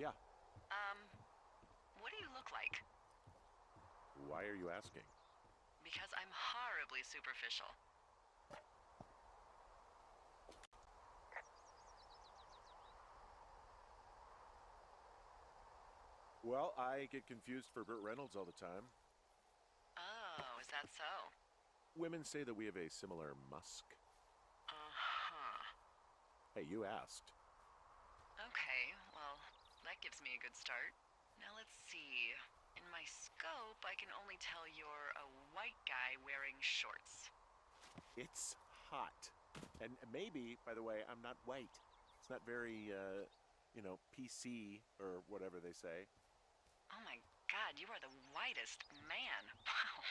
Yeah. What do you look like? Why are you asking? Because I'm horribly superficial. Well, I get confused for Burt Reynolds all the time. Oh, is that so? Women say that we have a similar musk. Uh-huh. Hey, you asked. Okay, well, that gives me a good start. Now let's see. In my scope, I can only tell you're a white guy wearing shorts. It's hot. And maybe, by the way, I'm not white. It's not very, PC or whatever they say. Oh my god, you are the whitest man. Wow.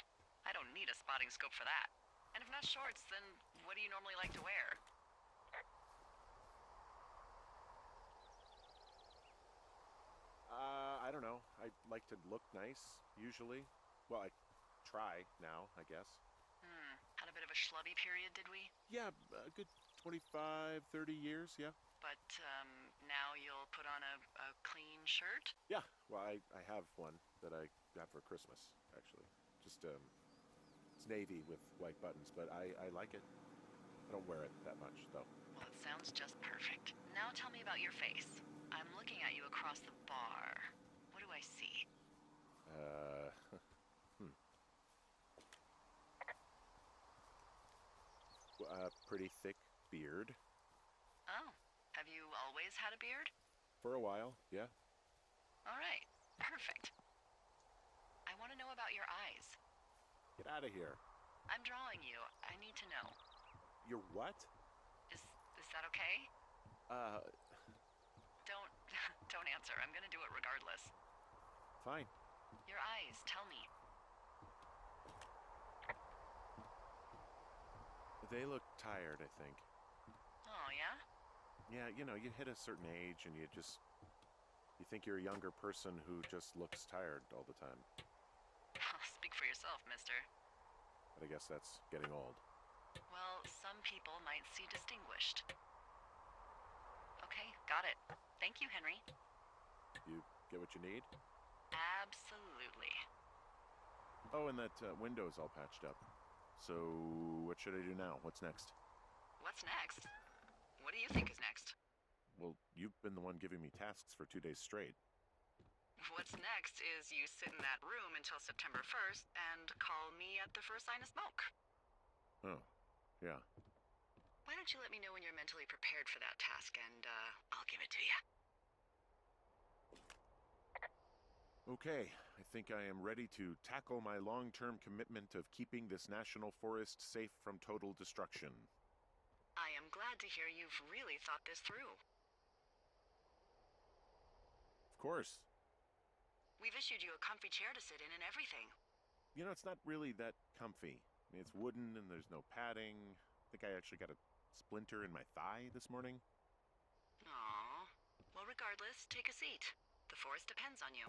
I don't need a spotting scope for that. And if not shorts, then what do you normally like to wear? I don't know. I like to look nice, usually. Well, I try now, I guess. Had a bit of a schlubby period, did we? Yeah, a good 25, 30 years, yeah. But, now you'll put on a clean shirt? Yeah, well, I have one that I got for Christmas, actually. Just, it's navy with white buttons, but I like it. I don't wear it that much, though. Well, it sounds just perfect. Now tell me about your face. I'm looking at you across the bar. What do I see? Uh, hmm. A pretty thick beard. Oh, have you always had a beard? For a while, yeah. All right, perfect. I want to know about your eyes. Get out of here. I'm drawing you. I need to know. You're what? Is is that okay? Uh, Don't don't answer. I'm gonna do it regardless. fine. Your eyes, tell me. They look tired, I think. Oh, yeah? Yeah, you hit a certain age and you think you're a younger person who just looks tired all the time. Speak for yourself, mister. But I guess that's getting old. Well, some people might see distinguished. Okay, got it. Thank you, Henry. You get what you need? Absolutely. Oh, and that window's all patched up. So, what should I do now? What's next? What's next? What do you think is next? Well, you've been the one giving me tasks for 2 days straight. What's next is you sit in that room until September 1st and call me at the first sign of smoke. Oh, yeah. Why don't you let me know when you're mentally prepared for that task and, I'll give it to you. Okay, I think I am ready to tackle my long-term commitment of keeping this national forest safe from total destruction. I am glad to hear you've really thought this through. Of course. We've issued you a comfy chair to sit in and everything. It's not really that comfy. I mean, it's wooden and there's no padding. I think I actually got a splinter in my thigh this morning. Aww. Well, regardless, take a seat. The forest depends on you.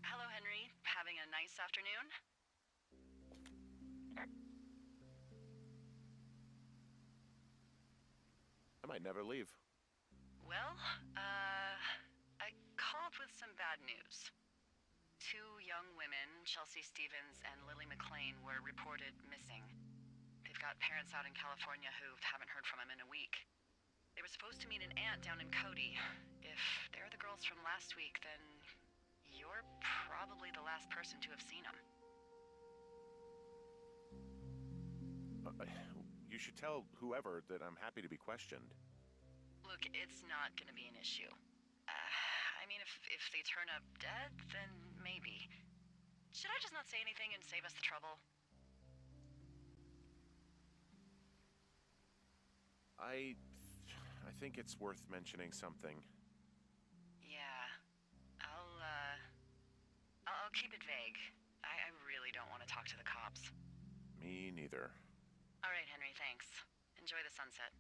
Hello, Henry. Having a nice afternoon? I might never leave. Well, I called with some bad news. Two young women, Chelsea Stevens and Lily McLean, were reported missing. They've got parents out in California who haven't heard from them in a week. They were supposed to meet an aunt down in Cody. If they're the girls from last week, then you're probably the last person to have seen them. You should tell whoever that I'm happy to be questioned. Look, it's not gonna be an issue. I mean, if they turn up dead, then maybe. Should I just not say anything and save us the trouble? I think it's worth mentioning something. Yeah. I'll keep it vague. I really don't want to talk to the cops. Me neither. All right, Henry, thanks. Enjoy enjoy the sunset.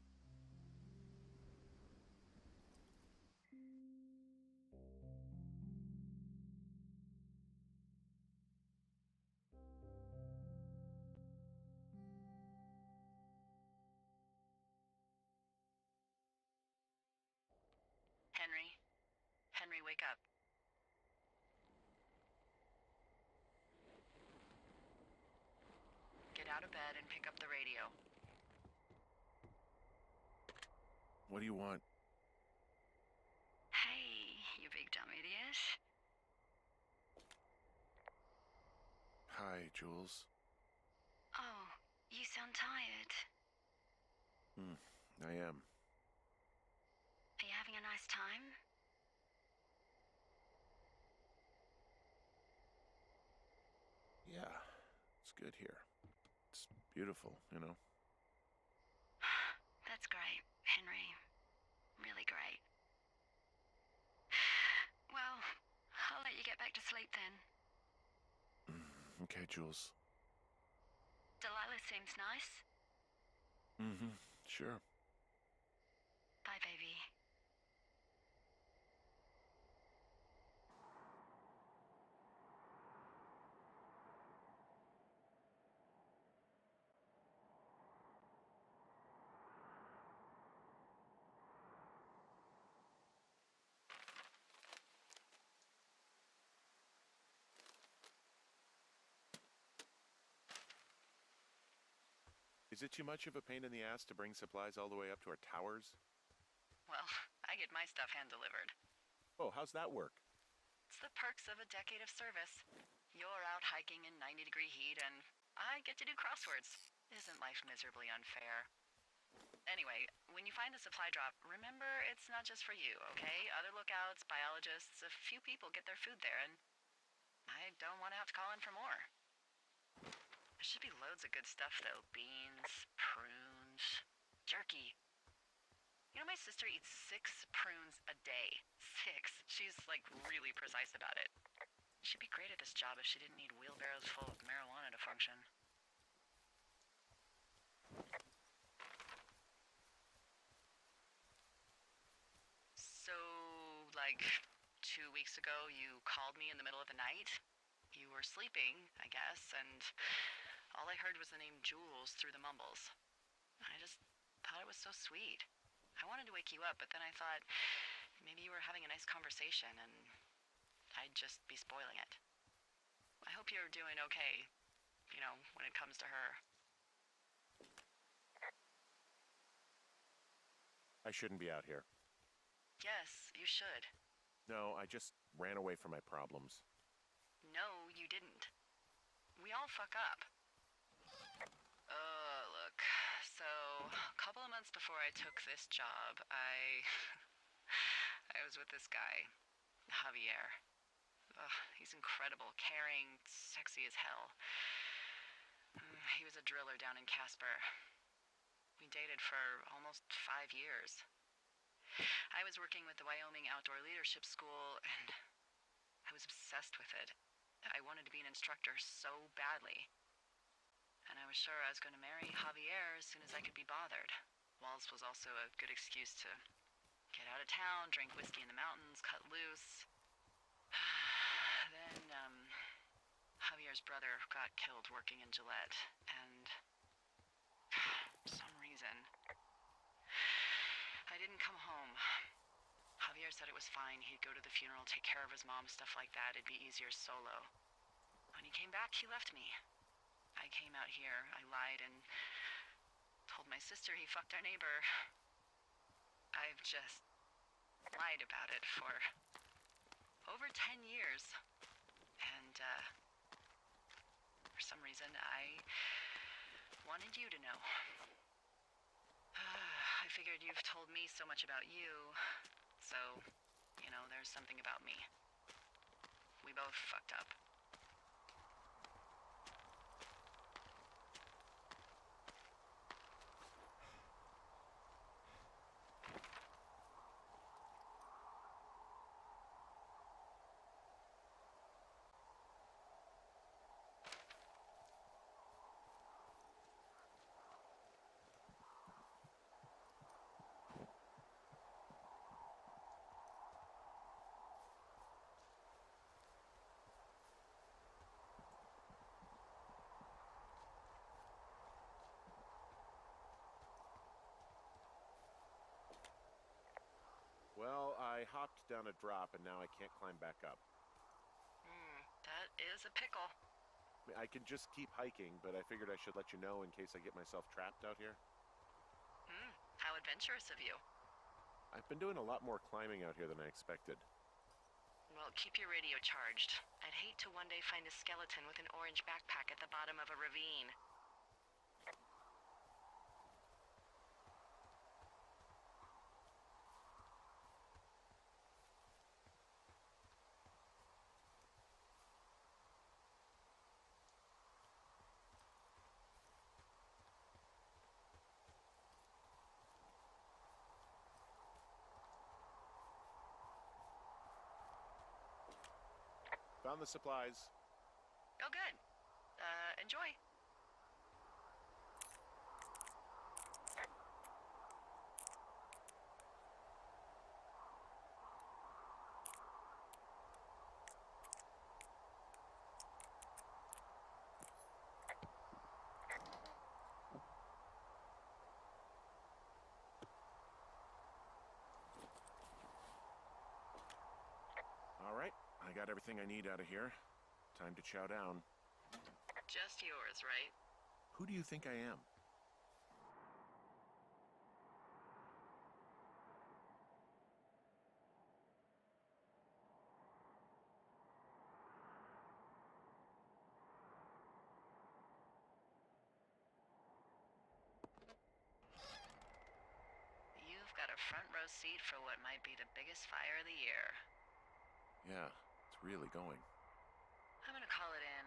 Henry. Henry, wake up. Get out of bed and pick up the radio. What do you want? Hey, you big dumb idiot. Hi, Jules. Oh, you sound tired. I am. Are you having a nice time? Yeah, it's good here. It's beautiful, you know? That's great, Henry. Really great. Well, I'll let you get back to sleep then. Okay, Jules. Delilah seems nice. Sure. Bye, baby. Is it too much of a pain in the ass to bring supplies all the way up to our towers? Well, I get my stuff hand-delivered. Oh, how's that work? It's the perks of a decade of service. You're out hiking in 90-degree heat, and I get to do crosswords. Isn't life miserably unfair? Anyway, when you find a supply drop, remember it's not just for you, okay? Other lookouts, biologists, a few people get their food there, and I don't want to have to call in for more. There should be loads of good stuff, though. Beans, prunes, jerky. You know, my sister eats 6 prunes a day. 6. She's, like, really precise about it. She'd be great at this job if she didn't need wheelbarrows full of marijuana to function. So, like, 2 weeks ago, you called me in the middle of the night? You were sleeping, I guess, and all I heard was the name Jules through the mumbles. I just thought it was so sweet. I wanted to wake you up, but then I thought maybe you were having a nice conversation and I'd just be spoiling it. I hope you're doing okay, you know, when it comes to her. I shouldn't be out here. Yes, you should. No, I just ran away from my problems. No, you didn't. We all fuck up. Look. So, a couple of months before I took this job, I was with this guy, Javier. He's incredible, caring, sexy as hell. He was a driller down in Casper. We dated for almost 5 years. I was working with the Wyoming Outdoor Leadership School, and I was obsessed with it. I wanted to be an instructor so badly. And I was sure I was going to marry Javier as soon as I could be bothered. Walls was also a good excuse to get out of town, drink whiskey in the mountains, cut loose. Then, Javier's brother got killed working in Gillette, and for some reason, I didn't come home. Javier said it was fine. He'd go to the funeral, take care of his mom, stuff like that. It'd be easier solo. When he came back, he left me. I came out here, I lied, and told my sister he fucked our neighbor. I've just lied about it for over 10 years. And, for some reason, I wanted you to know. I figured you've told me so much about you, so, you know, there's something about me. We both fucked up. I hopped down a drop and now I can't climb back up. That is a pickle. I can just keep hiking, but I figured I should let you know in case I get myself trapped out here. How adventurous of you. I've been doing a lot more climbing out here than I expected. Well, keep your radio charged. I'd hate to one day find a skeleton with an orange backpack at the bottom of a ravine. Found the supplies. Oh, good. Enjoy. All right, I got everything I need out of here. Time to chow down. Just yours, right? Who do you think I am? You've got a front row seat for what might be the biggest fire of the year. Yeah, it's really going. I'm gonna call it in.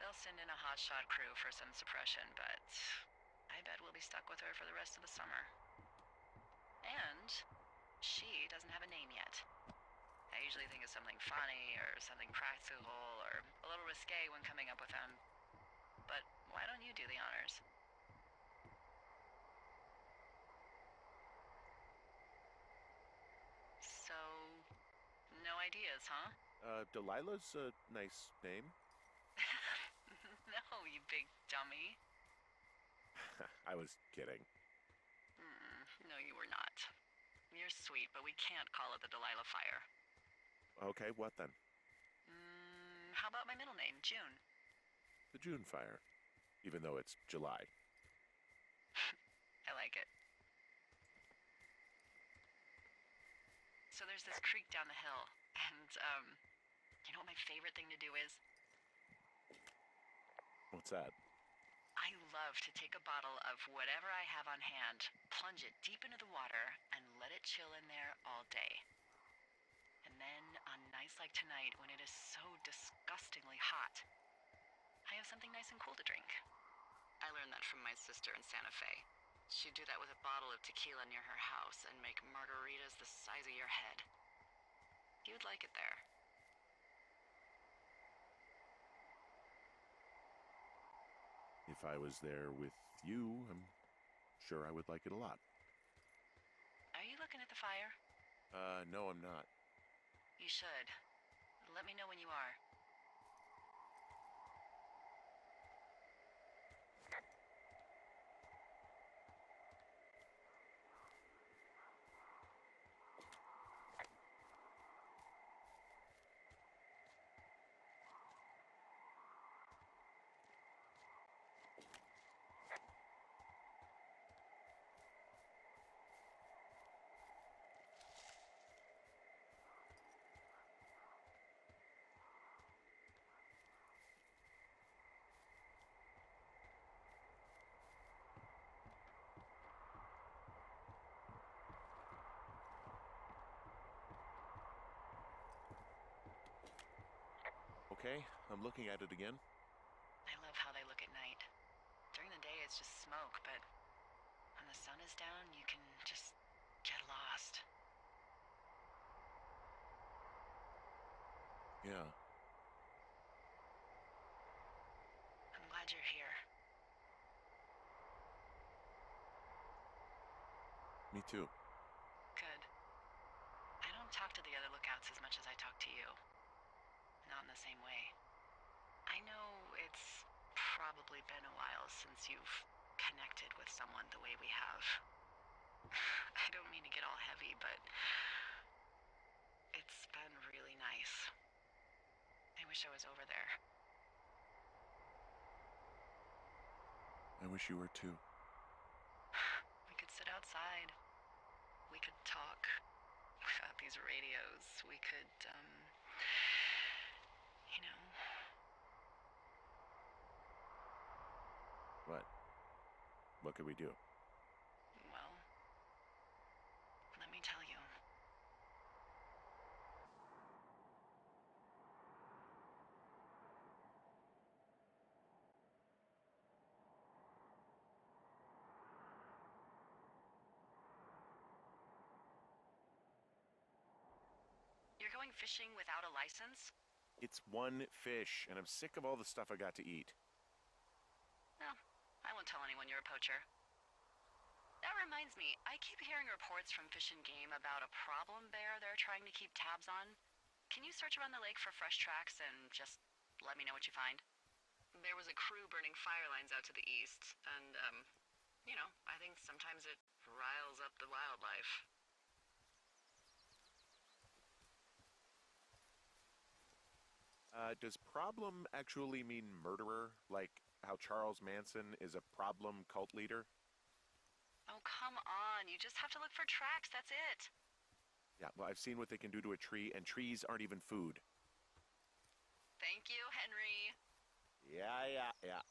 They'll send in a hotshot crew for some suppression, but I bet we'll be stuck with her for the rest of the summer. And she doesn't have a name yet. I usually think of something funny or something practical or a little risque when coming up with them. But why don't you do the honors? So, no ideas, huh? Delilah's a nice name. No, you big dummy. I was kidding. No, you were not. You're sweet, but we can't call it the Delilah Fire. Okay, what then? How about my middle name, June? The June fire. Even though it's July. I like it. So there's this creek down the hill, and, you know what my favorite thing to do is? What's that? I love to take a bottle of whatever I have on hand, plunge it deep into the water, and let it chill in there all day. And then, on nights like tonight, when it is so disgustingly hot, I have something nice and cool to drink. I learned that from my sister in Santa Fe. She'd do that with a bottle of tequila near her house and make margaritas the size of your head. You'd like it there. If I was there with you, I'm sure I would like it a lot. Are you looking at the fire? No, I'm not. You should. Let me know when you are. Okay, I'm looking at it again. I love how they look at night. During the day, it's just smoke, but when the sun is down, you can just get lost. Yeah. I'm glad you're here. Me too. Good. I don't talk to the other lookouts as much as I talk to you. Not in the same way. I know it's probably been a while since you've connected with someone the way we have. I don't mean to get all heavy, but It's been really nice. I wish I was over there. I wish you were too. We could sit outside. We could talk without these radios. We could, you know. What? What could we do? Well, let me tell you. You're going fishing without a license? It's one fish, and I'm sick of all the stuff I got to eat. Well, I won't tell anyone you're a poacher. That reminds me, I keep hearing reports from Fish and Game about a problem bear they're trying to keep tabs on. Can you search around the lake for fresh tracks and just let me know what you find? There was a crew burning fire lines out to the east, and, I think sometimes it riles up the wildlife. Does problem actually mean murderer? Like how Charles Manson is a problem cult leader? Oh, come on. You just have to look for tracks, that's it. Yeah, well, I've seen what they can do to a tree, and trees aren't even food. Thank you, Henry. Yeah.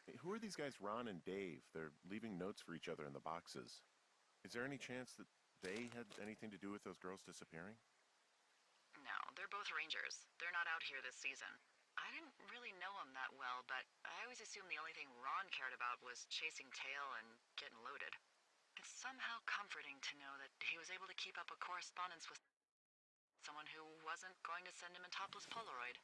Hey, who are these guys, Ron and Dave? They're leaving notes for each other in the boxes. Is there any chance that they had anything to do with those girls disappearing? No, they're both rangers. They're not out here this season. I didn't really know him that well, but I always assumed the only thing Ron cared about was chasing tail and getting loaded. It's somehow comforting to know that he was able to keep up a correspondence with someone who wasn't going to send him a topless Polaroid.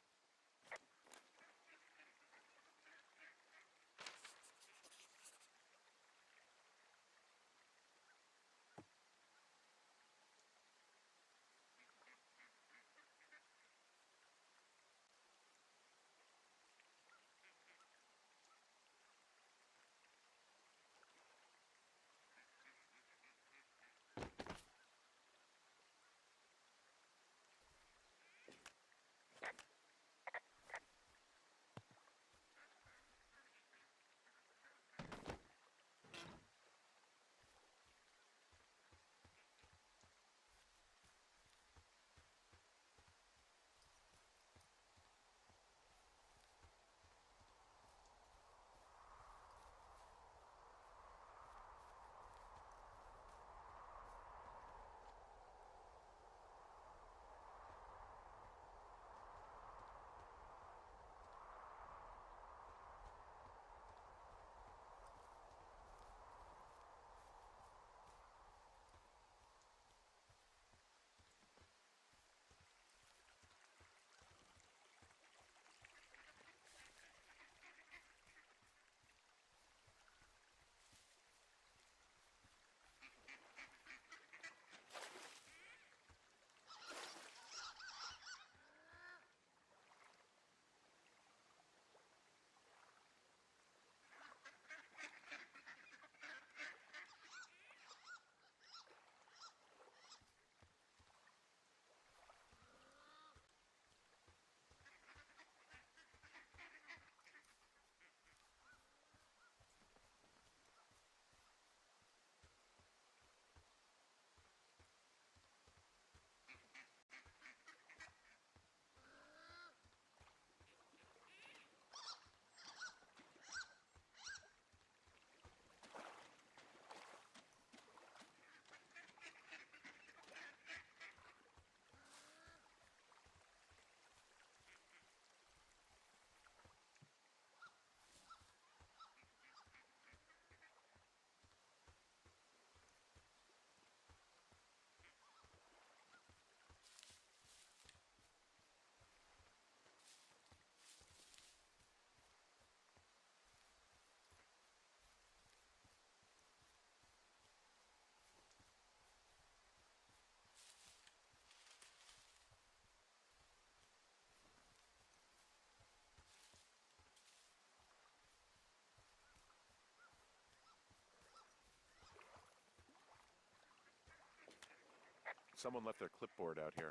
someone left their clipboard out here.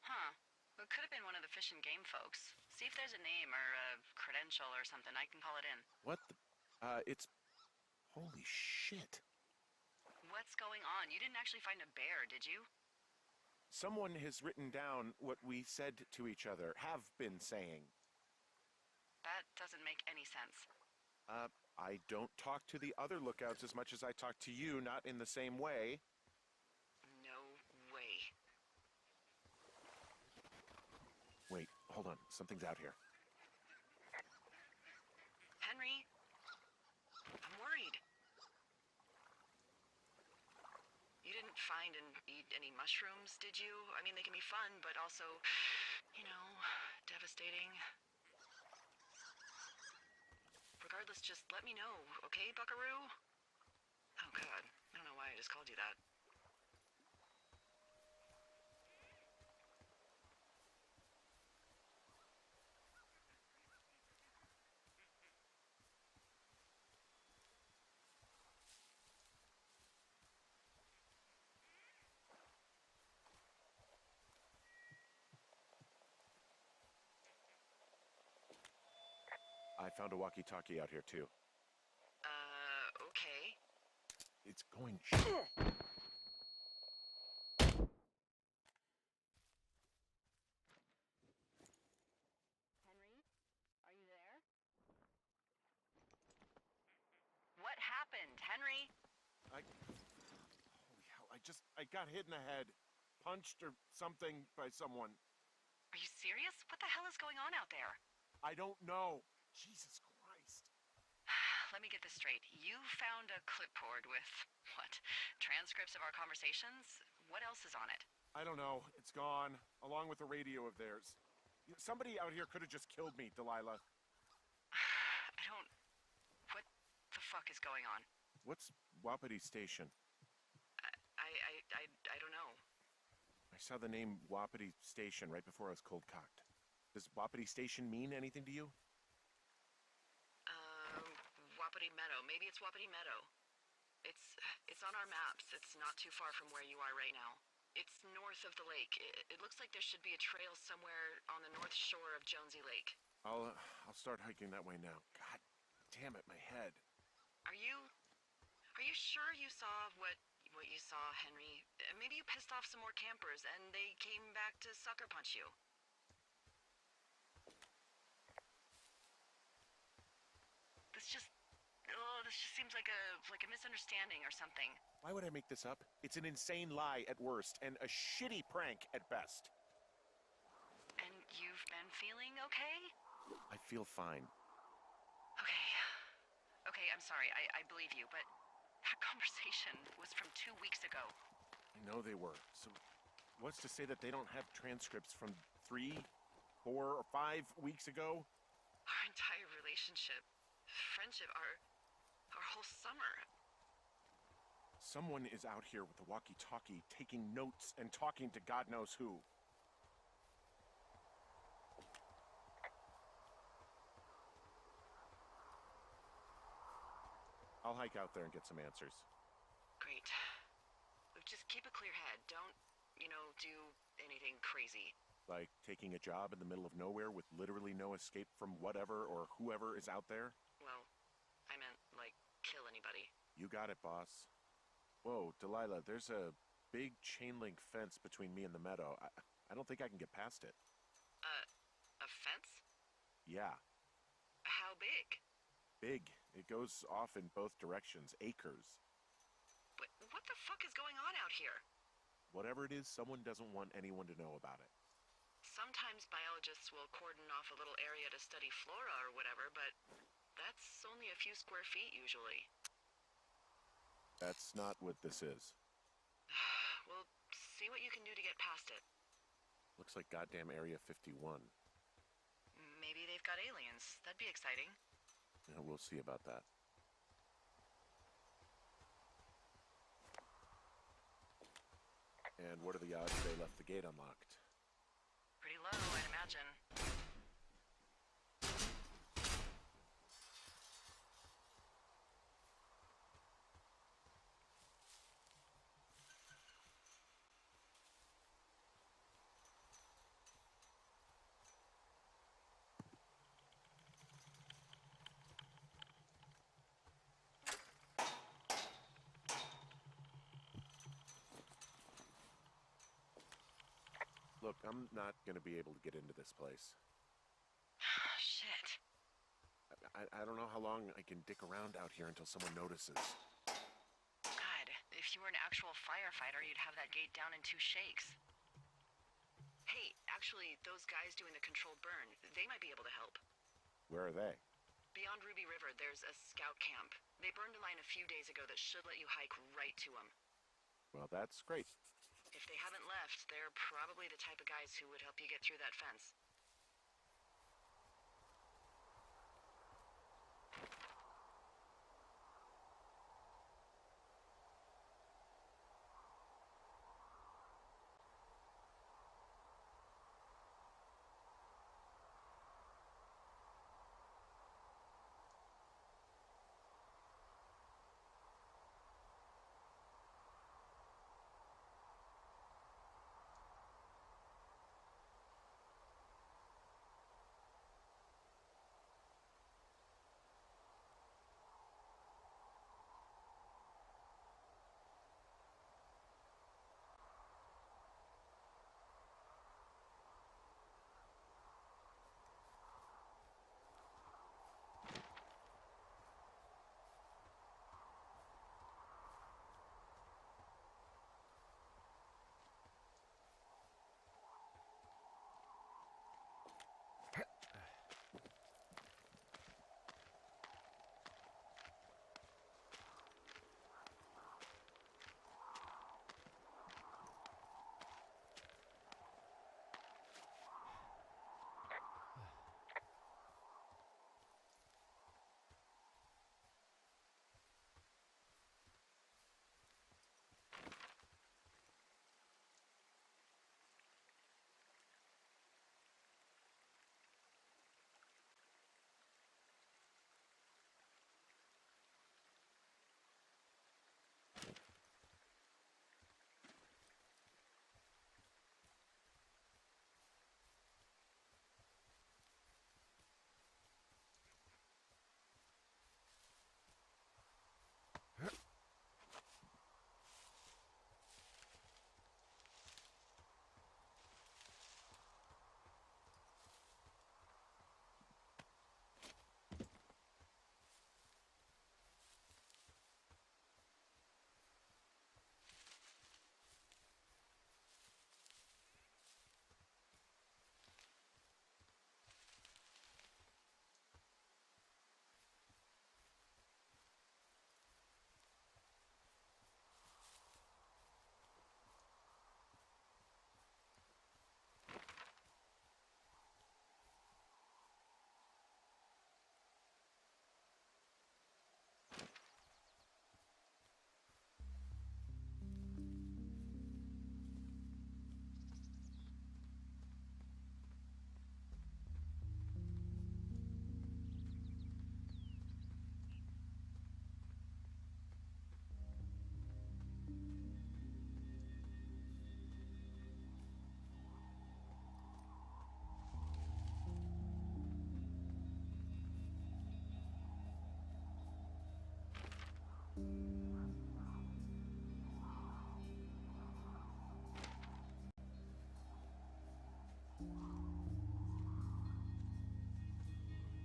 Huh. It could have been one of the Fish and Game folks. See if there's a name or a credential or something. I can call it in. What the? It's... Holy shit. What's going on? You didn't actually find a bear, did you? Someone has written down what we said to each other, have been saying. That doesn't make any sense. I don't talk to the other lookouts as much as I talk to you, not in the same way. No way. Wait, hold on. Something's out here. Henry? I'm worried. You didn't find and eat any mushrooms, did you? I mean, they can be fun, but also, you know, devastating. Regardless, just let me know, okay, buckaroo? Oh, God. I don't know why I just called you that. I found a walkie-talkie out here, too. Okay. It's going... Henry? Are you there? What happened, Henry? Holy hell, I got hit in the head. Punched or something by someone. Are you serious? What the hell is going on out there? I don't know. Jesus Christ. Let me get this straight. You found a clipboard with, what, transcripts of our conversations? What else is on it? I don't know. It's gone, along with the radio of theirs. Somebody out here could have just killed me, Delilah. What the fuck is going on? What's Wapiti Station? I don't know. I saw the name Wapiti Station right before I was cold-cocked. Does Wapiti Station mean anything to you? Wapiti Meadow. Maybe it's Wapiti Meadow. It's on our maps. It's not too far from where you are right now. It's north of the lake. It looks like there should be a trail somewhere on the north shore of Jonesy Lake. I'll start hiking that way now. God damn it, my head. Are you sure you saw what you saw, Henry? Maybe you pissed off some more campers and they came back to sucker punch you. This just seems like a misunderstanding or something. Why would I make this up? It's an insane lie at worst, and a shitty prank at best. And you've been feeling okay? I feel fine. Okay, I'm sorry, I believe you, but that conversation was from 2 weeks ago. I know they were. So what's to say that they don't have transcripts from 3, 4, or 5 weeks ago? Our entire relationship, friendship, our whole summer. Someone is out here with a walkie-talkie, taking notes and talking to God knows who. I'll hike out there and get some answers. Great. Just keep a clear head. Don't, do anything crazy. Like taking a job in the middle of nowhere with literally no escape from whatever or whoever is out there? Well, I meant, kill anybody. You got it, boss. Whoa, Delilah, there's a big chain-link fence between me and the meadow. I don't think I can get past it. A fence? Yeah. How big? Big. It goes off in both directions. Acres. What the fuck is going on out here? Whatever it is, someone doesn't want anyone to know about it. Sometimes biologists will cordon off a little area to study flora or whatever, but that's only a few square feet usually. That's not what this is. Well, see what you can do to get past it. Looks like goddamn Area 51. Maybe they've got aliens. That'd be exciting. Yeah, we'll see about that. And what are the odds they left the gate unlocked? Pretty low, I'd imagine. Look, I'm not gonna be able to get into this place. Shit. I don't know how long I can dick around out here until someone notices. God, if you were an actual firefighter, you'd have that gate down in 2 shakes. Hey, actually, those guys doing the controlled burn, they might be able to help. Where are they? Beyond Ruby River, there's a scout camp. They burned a line a few days ago that should let you hike right to them. Well, that's great. If they haven't left, they're probably the type of guys who would help you get through that fence.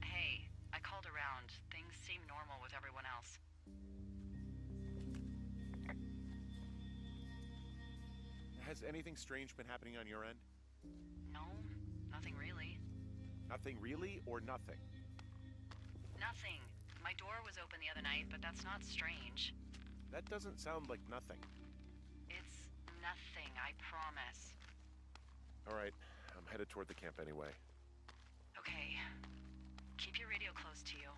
Hey, I called around. Things seem normal with everyone else. Has anything strange been happening on your end? No, nothing really. Nothing really or nothing? Nothing. My door was open the other night, but that's not strange. That doesn't sound like nothing. It's nothing, I promise. All right, I'm headed toward the camp anyway. Okay. Keep your radio close to you.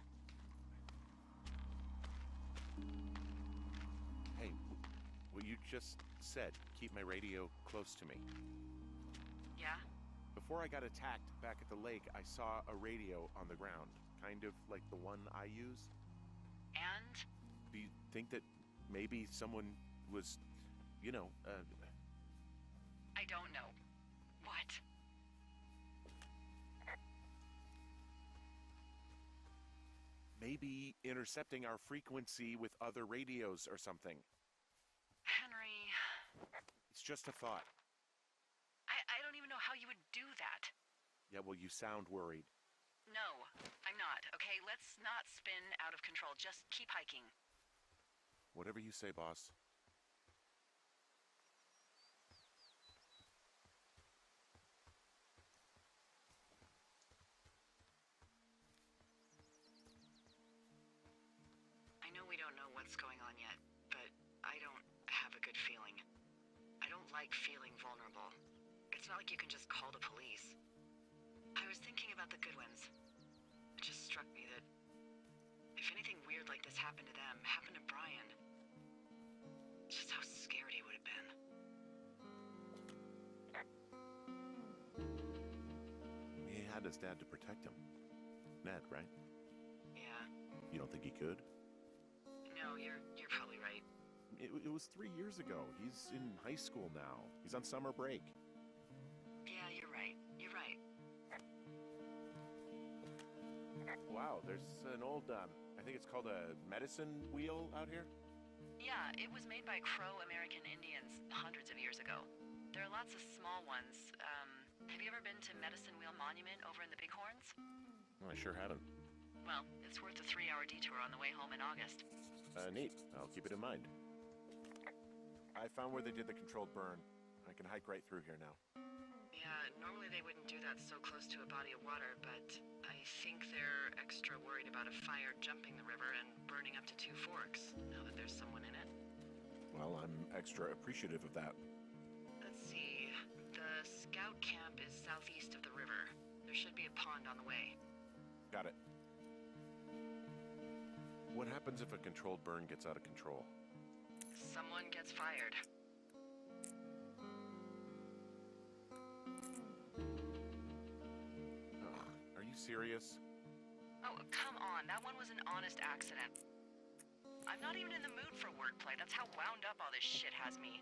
Hey, what you just said, keep my radio close to me. Yeah? Before I got attacked back at the lake, I saw a radio on the ground, kind of like the one I use. And? Do you think that maybe someone was, I don't know. What? maybe intercepting our frequency with other radios or something? Henry... It's just a thought. I don't don't even know how you would do that. Yeah, well, you sound worried. No, I'm not, okay? Let's not spin out of control. Just keep hiking. Whatever you say, boss. I know we don't know what's going on yet, but I don't have a good feeling. I don't like feeling vulnerable. It's not like you can just call the police. I was thinking about the Goodwins. It just struck me that if anything weird like this happened to them, happened to Brian, just how scared he would have been. He had his dad to protect him. Ned, right? Yeah. You don't think he could? No, you're probably right. It was 3 years ago. He's in high school now. He's on summer break. Yeah, you're right. You're right. Wow, there's an old, I think it's called a medicine wheel out here. Yeah, it was made by Crow American Indians hundreds of years ago. There are lots of small ones. Have you ever been to Medicine Wheel Monument over in the Bighorns? Oh, I sure haven't. Well, it's worth a 3-hour detour on the way home in August. Neat. I'll keep it in mind. I found where they did the controlled burn. I can hike right through here now. Yeah, normally they wouldn't do that so close to a body of water, but I think they're extra worried about a fire jumping the river and burning up to 2 forks, now that there's someone in it. Well, I'm extra appreciative of that. Let's see. The scout camp is southeast of the river. There should be a pond on the way. Got it. What happens if a controlled burn gets out of control? Someone gets fired. Are you serious? Oh, come on. That one was an honest accident. I'm not even in the mood for wordplay. That's how wound up all this shit has me.